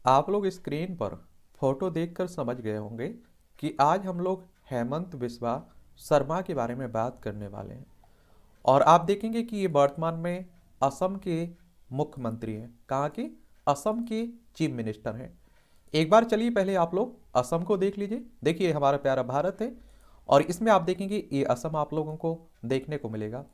आप लोग स्क्रीन पर फोटो देखकर समझ गए होंगे कि आज हम लोग हेमंत बिस्वा शर्मा के बारे में बात करने वाले हैं। और आप देखेंगे कि ये वर्तमान में असम के मुख्यमंत्री हैं। कहाँ के? असम के चीफ मिनिस्टर हैं। एक बार चलिए पहले आप लोग असम को देख लीजिए। देखिए हमारा प्यारा भारत है और इसमें आप देखेंगे ये असम आप लोगों को देखने को मिलेगा।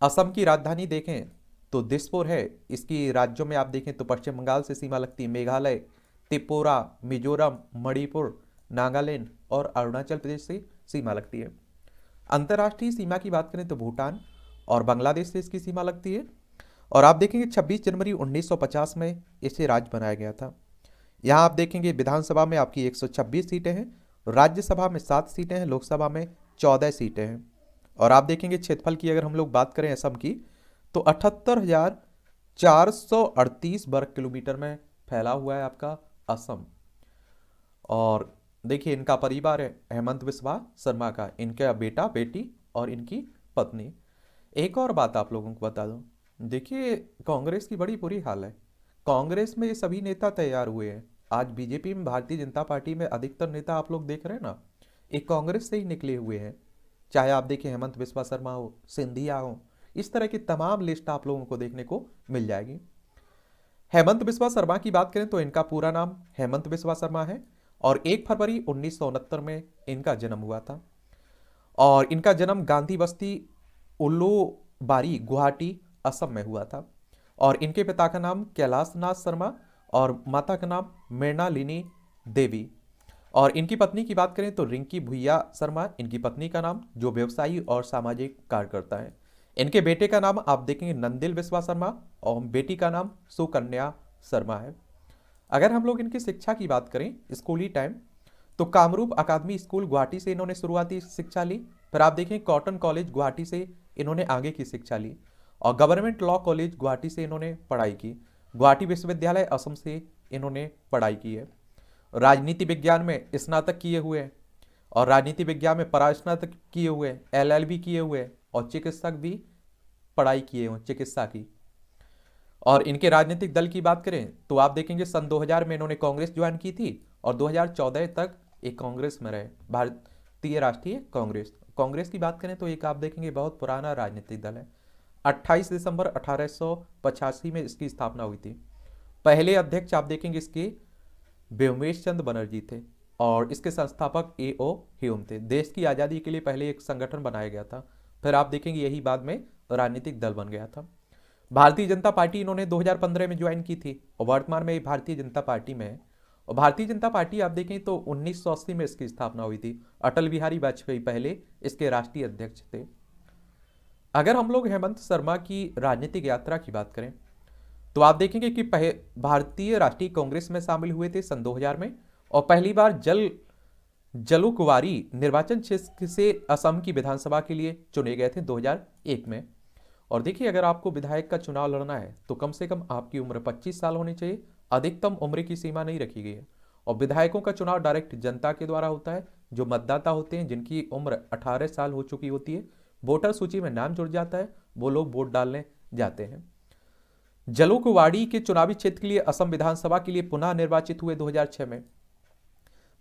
असम की राजधानी देखें तो दिसपुर है। इसकी राज्यों में आप देखें तो पश्चिम बंगाल से सीमा लगती है, मेघालय, त्रिपुरा, मिजोरम, मणिपुर, नागालैंड और अरुणाचल प्रदेश से सीमा लगती है। अंतर्राष्ट्रीय सीमा की बात करें तो भूटान और बांग्लादेश से इसकी सीमा लगती है। और आप देखेंगे 26 जनवरी 1950 में इसे राज्य बनाया गया था। यहाँ आप देखेंगे विधानसभा में आपकी 126 सीटें हैं, राज्यसभा में 7 सीटें हैं, लोकसभा में 14 सीटें हैं। और आप देखेंगे क्षेत्रफल की अगर हम लोग बात करें असम की तो 78,438 वर्ग किलोमीटर में फैला हुआ है आपका असम। और देखिए इनका परिवार है हेमंत बिस्वा शर्मा का, इनका बेटा बेटी और इनकी पत्नी। एक और बात आप लोगों को बता दूं, देखिए कांग्रेस की बड़ी बुरी हाल है। कांग्रेस में ये सभी नेता तैयार हुए हैं। आज बीजेपी में, भारतीय जनता पार्टी में अधिकतर नेता आप लोग देख रहे हैं ना, एक कांग्रेस से ही निकले हुए हैं। चाहे आप देखें हेमंत बिस्वा शर्मा हो, सिंधिया हो, इस तरह की तमाम लिस्ट आप लोगों को देखने को मिल जाएगी। हेमंत बिस्वा शर्मा की बात करें तो इनका पूरा नाम हेमंत बिस्वा शर्मा है और 1 फरवरी 1969 में इनका जन्म हुआ था। और इनका जन्म गांधी बस्ती उल्लूबारी गुवाहाटी असम में हुआ था। और इनके पिता का नाम कैलाश नाथ शर्मा और माता का नाम मृणालिनी देवी। और इनकी पत्नी की बात करें तो रिंकी भुइया शर्मा इनकी पत्नी का नाम, जो व्यवसायी और सामाजिक कार्यकर्ता है। इनके बेटे का नाम आप देखेंगे नंदिल बिस्वा शर्मा और बेटी का नाम सुकन्या शर्मा है। अगर हम लोग इनकी शिक्षा की बात करें स्कूली टाइम तो कामरूप अकादमी स्कूल गुवाहाटी से इन्होंने शुरुआती शिक्षा ली। फिर आप देखें कॉटन कॉलेज गुवाहाटी से इन्होंने आगे की शिक्षा ली और गवर्नमेंट लॉ कॉलेज गुवाहाटी से इन्होंने पढ़ाई की। गुवाहाटी विश्वविद्यालय असम से इन्होंने पढ़ाई की है। राजनीति विज्ञान में स्नातक किए हुए हैं और राजनीति विज्ञान में परास्नातक किए हुए हैं, एलएलबी किए हुए हैं और चिकित्सक भी पढ़ाई किए हुए चिकित्सा की। और इनके राजनीतिक दल की बात करें तो आप देखेंगे सन 2000 में इन्होंने कांग्रेस ज्वाइन की थी और 2014 तक एक कांग्रेस में रहे, भारतीय राष्ट्रीय कांग्रेस। कांग्रेस की बात करें तो एक आप देखेंगे बहुत पुराना राजनीतिक दल है। 28 दिसंबर 1885 में इसकी स्थापना हुई थी। पहले अध्यक्ष आप देखेंगे इसके व्योमेश चंद्र बनर्जी थे और इसके संस्थापक ए.ओ. ह्यूम थे। देश की आज़ादी के लिए पहले एक संगठन बनाया गया था, फिर आप देखेंगे यही बाद में राजनीतिक दल बन गया था। भारतीय जनता पार्टी इन्होंने 2015 में ज्वाइन की थी और वर्तमान में भारतीय जनता पार्टी में है। और भारतीय जनता पार्टी आप देखें तो 1980 में इसकी स्थापना हुई थी। अटल बिहारी वाजपेयी पहले इसके राष्ट्रीय अध्यक्ष थे। अगर हम लोग हेमंत शर्मा की राजनीतिक यात्रा की बात करें तो आप देखेंगे कि भारतीय राष्ट्रीय कांग्रेस में शामिल हुए थे सन 2000 में और पहली बार जलुकवारी निर्वाचन क्षेत्र से असम की विधानसभा के लिए चुने गए थे 2001 में। और देखिए अगर आपको विधायक का चुनाव लड़ना है तो कम से कम आपकी उम्र 25 साल होनी चाहिए, अधिकतम उम्र की सीमा नहीं रखी गई है। और विधायकों का चुनाव डायरेक्ट जनता के द्वारा होता है। जो मतदाता होते हैं जिनकी उम्र 18 साल हो चुकी होती है, वोटर सूची में नाम जुड़ जाता है, वो लोग वोट डालने जाते हैं। जलुकवाड़ी के चुनावी क्षेत्र के लिए असम विधानसभा के लिए पुनः निर्वाचित हुए 2006 में।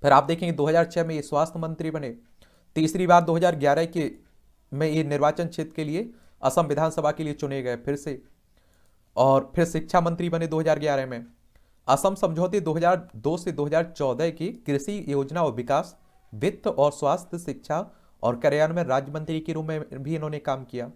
फिर आप देखेंगे 2006 में ये स्वास्थ्य मंत्री बने। तीसरी बार 2011 के में ये निर्वाचन क्षेत्र के लिए असम विधानसभा के लिए चुने गए फिर से। और फिर शिक्षा मंत्री बने 2011 में। असम समझौते 2002 से 2014 की कृषि योजना और विकास, वित्त और स्वास्थ्य, शिक्षा और कार्यान्वयन राज्य मंत्री के रूप में भी इन्होंने काम किया।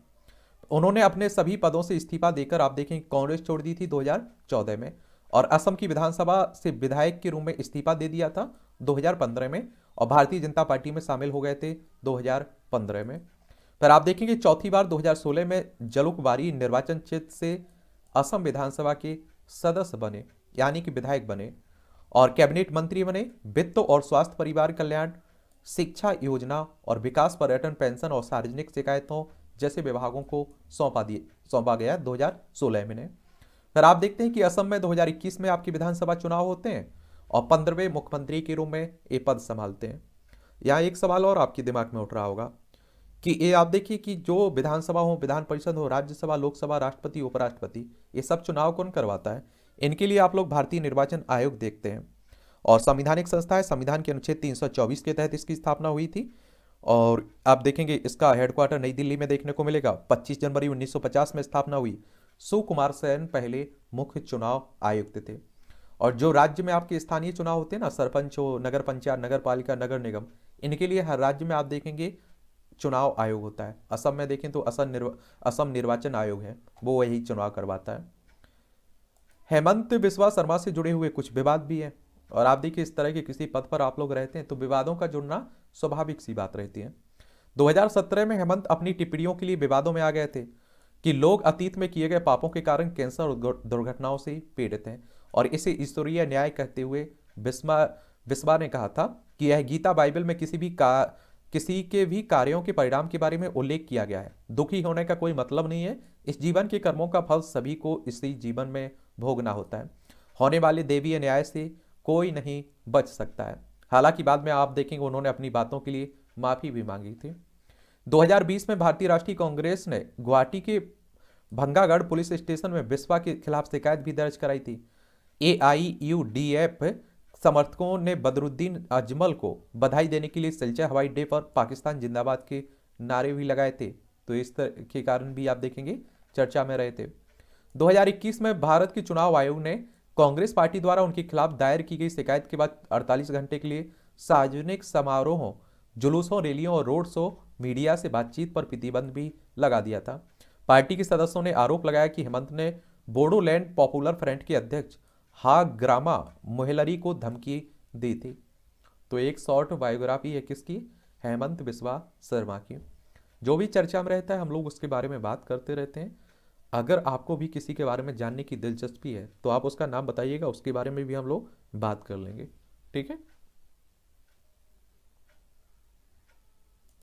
उन्होंने अपने सभी पदों से इस्तीफा देकर आप देखें कांग्रेस छोड़ दी थी 2014 में और असम की विधानसभा से विधायक के रूप में इस्तीफा दे दिया था 2015 में और भारतीय जनता पार्टी में शामिल हो गए थे 2015 में। फिर आप देखेंगे चौथी बार 2016 में जलुकबारी निर्वाचन क्षेत्र से असम विधानसभा के सदस्य बने, यानी कि विधायक बने और कैबिनेट मंत्री बने। वित्त और स्वास्थ्य, परिवार कल्याण, शिक्षा, योजना और विकास, पर्यटन, पेंशन और सार्वजनिक शिकायतों जैसे विभागों को सौंपा गया 2016 में। फिर आप देखते हैं कि असम में 2021 में आपकी विधानसभा चुनाव होते हैं और 15वें मुख्यमंत्री के रूप में ये पद संभालते हैं। यहाँ एक सवाल और आपके दिमाग में उठ रहा होगा कि ये आप देखिए कि जो विधानसभा हो, विधान परिषद हो, राज्यसभा, लोकसभा, राष्ट्रपति, उपराष्ट्रपति, ये सब चुनाव कौन करवाता है? इनके लिए आप लोग भारतीय निर्वाचन आयोग देखते हैं। और संवैधानिक संस्था है, संविधान के अनुच्छेद 324 के तहत इसकी स्थापना हुई थी। और आप देखेंगे इसका हेडक्वार्टर नई दिल्ली में देखने को मिलेगा। 25 जनवरी 1950 में स्थापना हुई। सुकुमार सेन पहले मुख्य चुनाव आयुक्त थे। और जो राज्य में आपके स्थानीय चुनाव होते हैं ना, सरपंच हो, नगर पंचायत, नगर पालिका, नगर निगम, इनके लिए हर राज्य में आप देखेंगे चुनाव आयोग होता है। असम में देखें तो असम निर्वाचन आयोग है, वो वही चुनाव करवाता है। हेमंत बिस्वा शर्मा से जुड़े हुए कुछ विवाद भी हैं। और आप देखिए, इस तरह के किसी पद पर आप लोग रहते हैं तो विवादों का जुड़ना स्वाभाविक सी बात रहती है। 2017 में हेमंत अपनी टिप्पणियों के लिए विवादों में आ गए थे कि लोग अतीत में किए गए पापों के कारण कैंसर और दुर्घटनाओं से पीड़ित हैं, और इसे ईश्वरीय न्याय कहते हुए बिस्वा ने कहा था कि यह गीता बाइबल में किसी के भी कार्यों के परिणाम के बारे में उल्लेख किया गया है। दुखी होने का कोई मतलब नहीं है। इस जीवन के कर्मों का फल सभी को इसी जीवन में भोगना होता है। होने वाले देवीय न्याय से कोई नहीं बच सकता है। हालांकि बाद में आप देखेंगे उन्होंने अपनी बातों के लिए माफी भी मांगी थी। 2020 में भारतीय राष्ट्रीय कांग्रेस ने गुवाहाटी के भंगागढ़ पुलिस स्टेशन में बिस्वा के खिलाफ शिकायत भी दर्ज कराई थी। AIUDF समर्थकों ने बदरुद्दीन अजमल को बधाई देने के लिए सिलचर हवाई अड्डे पर पाकिस्तान जिंदाबाद के नारे भी लगाए थे। तो इस तरह के कारण भी आप देखेंगे चर्चा में रहे थे। 2021 में भारत के चुनाव आयोग ने कांग्रेस पार्टी द्वारा उनके खिलाफ दायर की गई शिकायत के बाद 48 घंटे के लिए सार्वजनिक समारोहों, जुलूसों, रैलियों और रोड शो, मीडिया से बातचीत पर प्रतिबंध भी लगा दिया था। पार्टी के सदस्यों ने आरोप लगाया कि हेमंत ने बोडोलैंड पॉपुलर फ्रंट के अध्यक्ष हाग्रामा मोहलरी को धमकी दी थी। तो एक शॉर्ट बायोग्राफी है किसकी? हेमंत बिस्वा शर्मा की। जो भी चर्चा में रहता है हम लोग उसके बारे में बात करते रहते हैं। अगर आपको भी किसी के बारे में जानने की दिलचस्पी है तो आप उसका नाम बताइएगा, उसके बारे में भी हम लोग बात कर लेंगे। ठीक है।